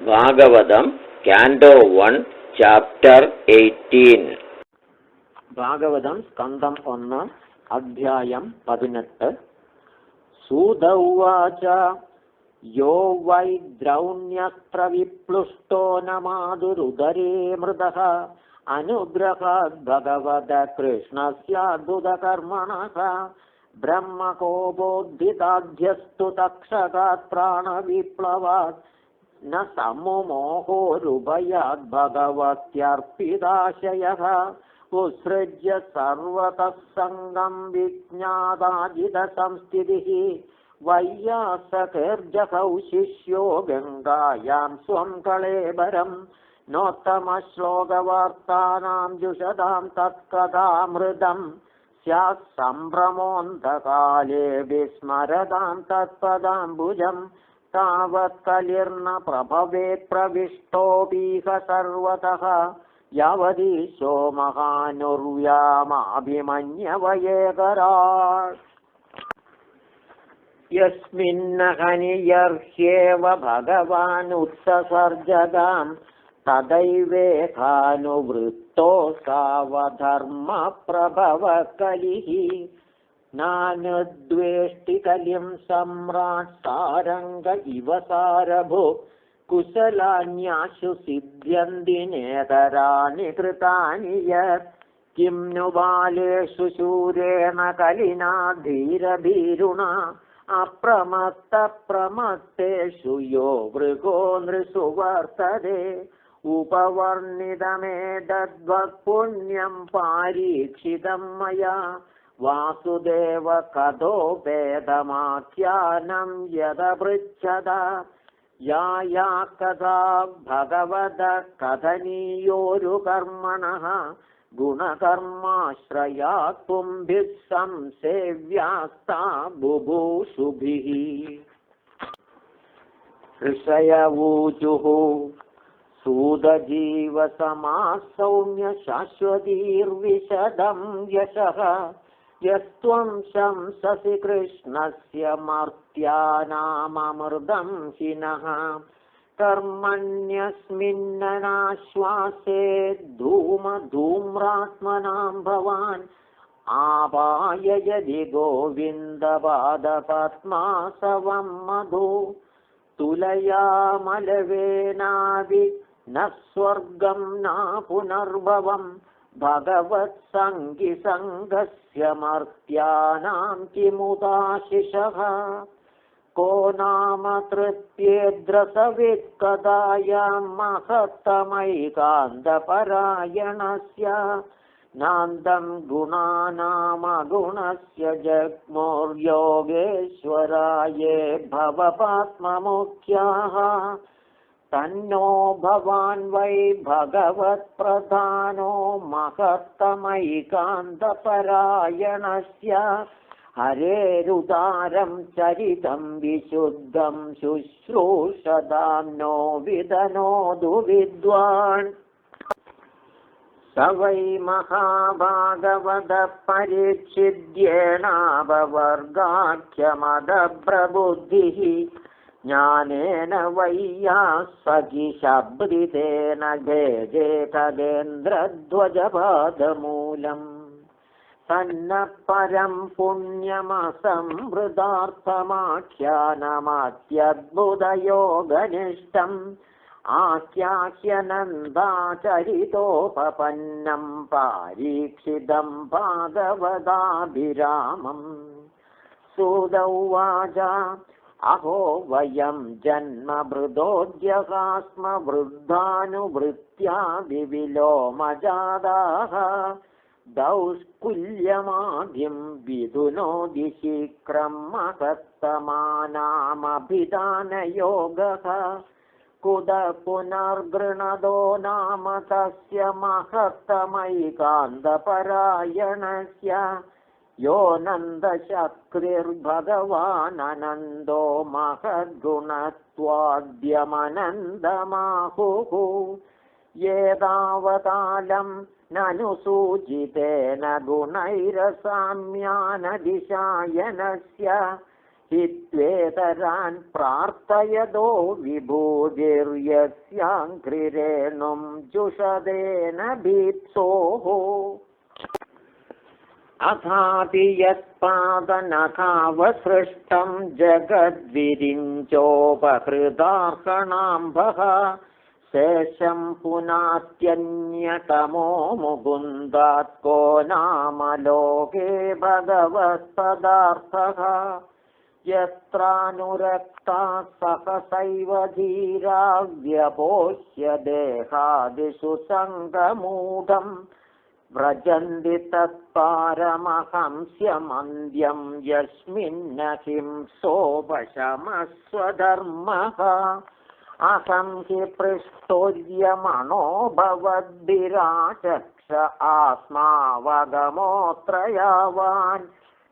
Bhagavatam കാൻഡോ 1 chapter 18. Bhagavatam സ്കന്ധം 1 അധ്യായം 18. സൂത ഉവാച യോ വൈ ദ്രൗണ്യസ്ത്ര വിപ്ലുഷ്ടോ നമാതുരുദരേ മൃതഃ അനുഗ്രഹാദ് ഭഗവത കൃഷ്ണസ്യാദ്ഭുതകർമ്മണഃ ബ്രഹ്മകോപോദ്ധിതാധ്യസ്തു തക്ഷകാത് പ്രാണവിപ്ലവാത് ന സമ്മുമോഹോരുഭയാത് ഭഗവത്യർപ്പിതാശയഃ ഉത്സൃജ്യ സർവതഃ സംഗം വിജ്ഞാതാജിത സംസ്ഥിതിഃ വയ്യാസകേർജഹൗ ശിഷ്യോ ഗംഗായാം സ്വം കളേബരം നോത്തമശ്ലോകവാർത്താനാം ജുഷതാം തത്കഥാമൃതം സ്യാത് സംഭ്രമോऽന്ധകാലേ വിസ്മരതാം തത്പദാംബുജം താവത് കലിർന പ്രഭവേത് പ്രവിഷ്ടോപീഹ സർവതഃ യാവതീശോ മഹാനുർവ്യാമാഭിമന്യവയേകരാൾ യസ്മിന്നഹനിയർഹ്യേവ ഭഗവാൻ ഉത്സസർജഗാം തദൈവേഹാനുവൃത്തോ സാവധർമ്മ പ്രഭവ കലിഃ നാനുദ്വേഷ്ടി കലിം സമ്രാട് സാരംഗ ഇവ സാരഭോ കുശലാന്യാശു സിദ്ധ്യന്തി നേതരാണി കൃതാനി യത് കിം नु ബാലേഷു ശൂരേണ കലിനാ ധീരഭീരുണ അപ്രമത്ത പ്രമത്തേഷു യോ വൃഗോ നൃഷു വർത്തതേ ഉപവർണിതമേതദ്വത് പുണ്യം പാരീക്ഷിതം മയാ വാസുദേവ കഥോപേതമാഖ്യാനം യദപൃച്ഛത യാ കഥാ ഭഗവത കഥനീയോരു കർമ്മണഃ ഗുണകർമാശ്രയാ പുംഭിഃ സംസേവ്യാസ്താ ബുഭൂഷുഭിഃ. ഋഷയവൂചുഃ സൂതജീവസമാഃ സൗമ്യ ശാശ്വതീർവിശദം യശഃ യസ്ത്വം ശംസസി കൃഷ്ണസ്യ മർത്യാനാമമൃതം ഹിനഃ കർമ്മണ്യസ്മിന്നനാശ്വാസേ ധൂമ്രാത്മനാം ഭവാൻ ആപായയതി ഗോവിന്ദപാദപത്മാസവം മധു തുലയാമലവേനാവി ന സ്വർഗം ന പുനർഭവം ഭഗവത് സംഗിസംഗസ്യ മർത്യാനാം കിമുദാശിഷഃ കോ നാമ തൃപ്യേദ്രസവിത് കഥായാം മഹത്തമൈകാന്തപരായണസ്യ നാന്തം ഗുണാനാമഗുണസ്യ ജഗ്മോർയോഗേശ്വരായേ ഭവപാത്മമുഖ്യാഃ തന്നോ ഭവാൻ വൈ ഭഗവത് പ്രധാനോ മഹത്തമൈകാന്തപരായണസ്യ ഹരേരുദാരം ചരിതം വിശുദ്ധം ശുശ്രൂഷതാം നോ വിദനോതു വിദ്വാൻ. സ വൈ മഹാഭാഗവത പരീക്ഷിദ്യേനാപവർഗാഖ്യമദപ്രബുദ്ധിഃ ജ്ഞാനേന വയ്യാസഖി ശബ്ദിതേന ഖേജേ ഖഗേന്ദ്രധ്വജപാദമൂലം തന്ന പരം പുണ്യമസംവൃതാർത്ഥമാഖ്യാനമത്യദ്ഭുതയോഗനിഷ്ഠം ആഖ്യാഹ്യനന്ദാചരിതോപപന്നം പാരീക്ഷിതം ഭാഗവതാഭിരാമം. സൂത ഉവാച അഹോ വയം ജന്മഭൃതോദ്യകാസ്മ വൃദ്ധാനുവൃത്യാ വിവിലോമജാതാഃ ദൗഷ്കുല്യമാദ്യം വിദുനോതി ശീക്രം മഹത്തമാനാമഭിധാനയോഗഃ കുത പുനർഗൃണദോ നാമ തസ്യ മഹത്തമൈകാന്തപരായണസ്യ യോ നന്ദശക്തിർഭഗവാനനന്ദോ മഹദ്ഗുണത്വാദ്യമനന്ദമാഹുഃ യേതാവതാലം നനുസൂചിതേന ഗുണൈരസാമ്യാനതിശായനസ്യ हित्वेतरान् प्रार्थयदो विभूतिर्यस्याङ्घ्रिरेणुं जुषदेन भीप्सोः अथापि यत्पादनखावसृष्टं जगद्विरिञ्चोपहृदार्हणाम्भः शेषं पुनात्यन्यतमो मुकुन्दात् को नाम लोके भगवत्पदार्थः यत्रानुरक्ताः सहसैव धीरा व्यपोष्य देहादिषु सङ्गमूढम् व्रजन्ति तत्पारमहंस्यमन्द्यं यस्मिन्न हिंसोपशमः स्वधर्मः अहं हि पृष्ठोर्यमणो भवद्भिराचक्ष आत्मावगमोऽत्रयावान्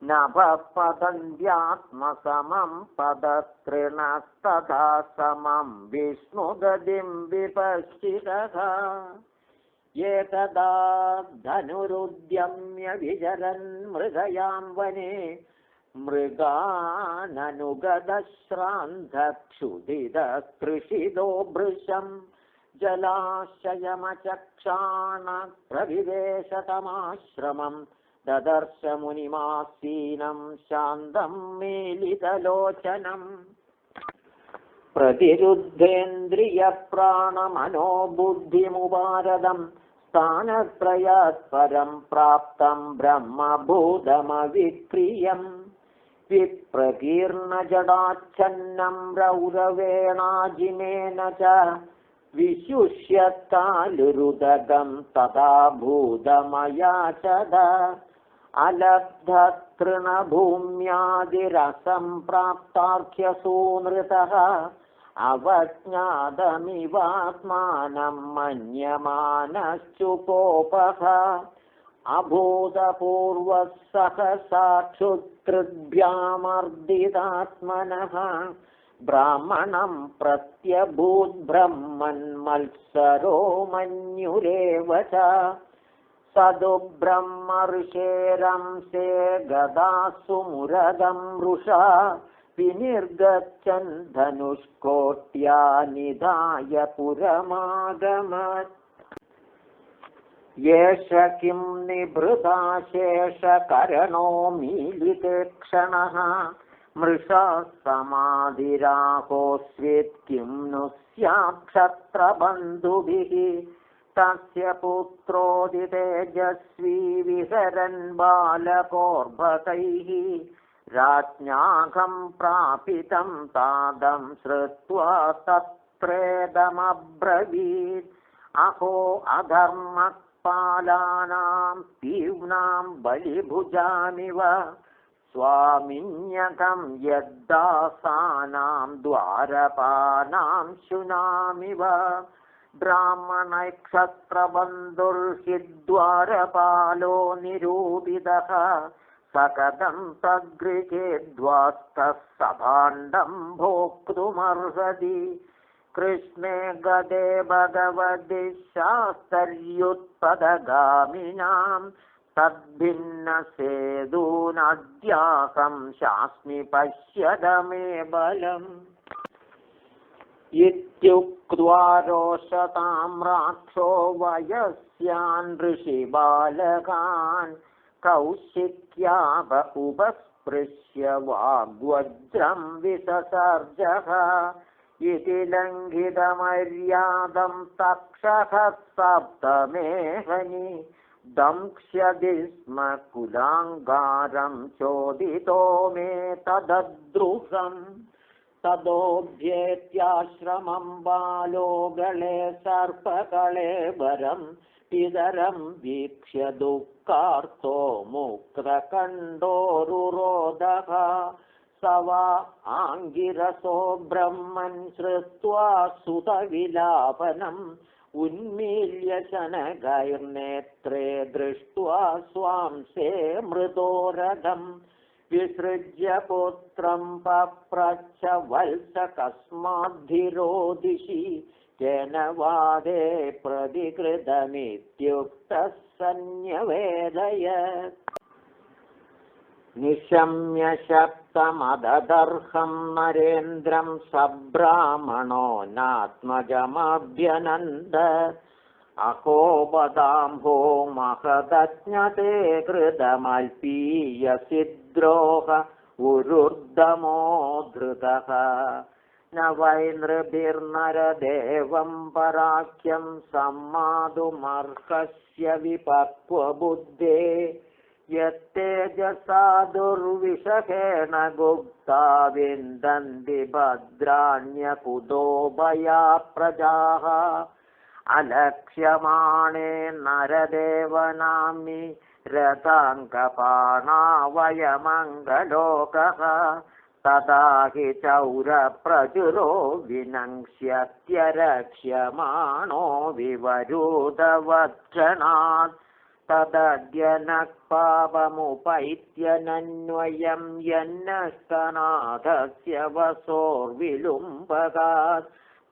नभपदन्त्यात्मसमं पदतृणस्तथा समं विष्णुगतिं विपश्चितः एकदा धनुरुद्यम्य विचरन् मृगयां वने मृगाननुगतश्रान्तक्षुधितकृशिदो भृशं जलाशयमचक्षाण प्रविवेशतमाश्रमं ददर्श मुनिमासीनं शान्तं मीलितलोचनम् प्रतिरुद्धेन्द्रियप्राणमनोबुद्धिमुपारदं स्थानत्रयात् परं प्राप्तं ब्रह्मभूतमविक्रियम् विप्रकीर्णजडाच्छन्नं रौरवेणाजिनेन च विशुष्यत्कालुरुदकं तथा भूतमयाचद अलब्धतृणभूम्यादिरसं प्राप्तार्घ्यसूनृतः अवज्ञातमिवात्मानं मन्यमानश्चुकोपः अभूतपूर्वः सहसा क्षुत्कृभ्यामर्दितात्मनः ब्राह्मणं प्रत्यभूद्ब्रह्मन्मत्सरो मन्युरेव च सदु ब्रह्मर्षेरंसे गदासु मुरदं वृषा विनिर्गच्छन् धनुष्कोट्या निधाय पुरमागमत् येष किं निभृताशेषकरणो मीलिते क्षणः मृषा समाधिराहोस्वित् किं नु स्यात् क्षत्रबन्धुभिः तस्य पुत्रोदितेजस्वी विहरन् बालकोर्भकैः राज्ञाघं प्रापितं तादं श्रुत्वा तत्प्रेदमब्रवीत् अहो अधर्मपालानां पीव्नां बलिभुजामिव स्वामिन्यकं यद्दासानां द्वारपानां शुनामिव ब्राह्मणक्षत्रबन्धुर्हि द्वारपालो निरूपितः सकदं तद्गृहे ध्वास्तः सभाण्डं भोक्तुमर्हति कृष्णे गदे भगवति शास्त्र्युत्पदगामिनां तद्भिन्नसेदूनद्याहं शास्मि पश्यद मे बलम् इत्युक्त्वा रोषतां राक्षो वयस्यान् ऋषिबालकान् कौशिक्याभ उपस्पृश्य वाग्वज्रं विससर्जः इति लङ्घितमर्यादं तक्षः सप्तमेहनि दंक्ष्यति स्म कुलाङ्गारं चोदितो मे तदद्रुहम् तदोऽभ्येत्याश्रमं बालो गले सर्पकले वरम् पितरं वीक्ष्य दुःखार्तो मुक्तकण्डोरुरोदः स वा आङ्गिरसो ब्रह्मन् श्रुत्वा सुतविलापनम् उन्मील्य शनगैर्नेत्रे दृष्ट्वा स्वांसे मृदोरगम् विसृज्य पुत्रं पप्रच्छ वत्स कस्माद्धिरोदिषि केन वादे प्रतिकृतमित्युक्तः सन्न्यवेदयत् निशम्य शक्तमददर्हं नरेन्द्रं सब्राह्मणो नात्मजमभ्यनन्द अहो बदाम्भो महदज्ञते कृतमल्पीयसिद्रोह उरुर्दमो धृतः न वै नृभिर्नरदेवं पराख्यं सम्मातुमर्हस्य विपक्वबुद्धे यत्तेजसा दुर्विषहेण गुप्ता विन्दन्ति भद्राण्यकुतो भया प्रजाः अलक्ष्यमाणे नरदेवनाम्नि रथाङ्कपाणा वयमङ्गलोकः तदा हि चौरप्रचुरो विनङ्क्ष्यत्यरक्ष्यमाणो विवरूधवत्क्षणात् तदद्य नः पापमुपैत्यनन्वयं यन्नस्तनाथस्य वसोर्विलुम्बकात्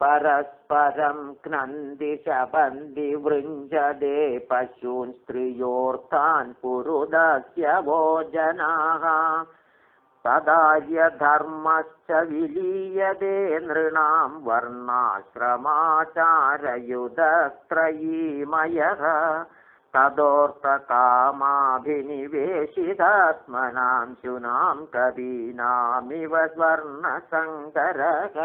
परस्परं क्नन्ति शपन्ति वृञ्जते पशून् स्त्रियोर्थान् पुरुदस्य भोजनाः तदार्य धर्मश्च विलीयते नृणां वर्णाश्रमाचारयुधत्रयीमयः तदोऽर्थकामाभिनिवेशितात्मनां शुनां कवीनामिव स्वर्णशङ्करः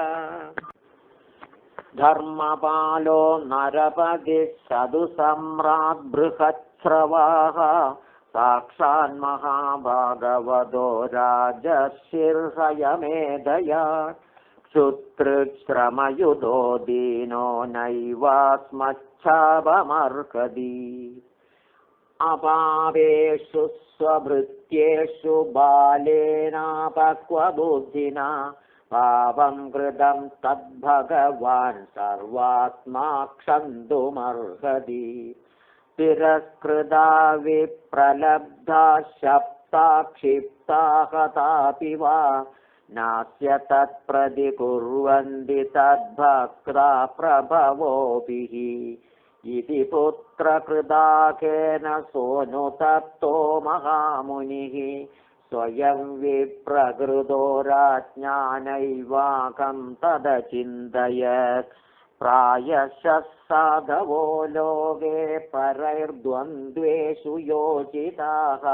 धर्मपालो नरपतिः सदुसम्राट् बृहच्छ्रवाः साक्षान्महाभागवतो राजर्षिर्हयमेधया क्षुतृश्रमयुधो दीनो नैवास्मच्छापमर्हति अपावेषु स्वभृत्येषु बालेनापक्वबुद्धिना पापं कृतं तद्भगवान् सर्वात्मा क्षन्तुमर्हति तिरस्कृता विप्रलब्धा शप्ता क्षिप्ता हतापि वा नास्य तत्प्रतिकुर्वन्ति तद्भक्ता प्रभवोभिः इति पुत्रकृताकेन सोऽनुतप्तो महामुनिः स्वयं विप्रकृतो राज्ञानैवाकं तदचिन्तयत् प्रायशः साधवो लोके परैर्द्वन्द्वेषु योजिताः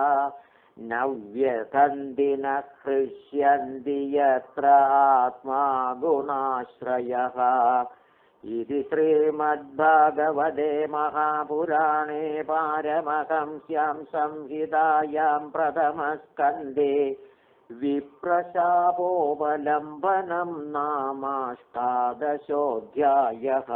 न व्यथन्ति न हृष्यन्ति यत्र आत्मा गुणाश्रयः इति श्रीमद्भागवते महापुराणे पारमहंस्यां संहितायां प्रथमस्कन्धे विप्रशापोपलम्बनं नामाष्टादशोऽध्यायः।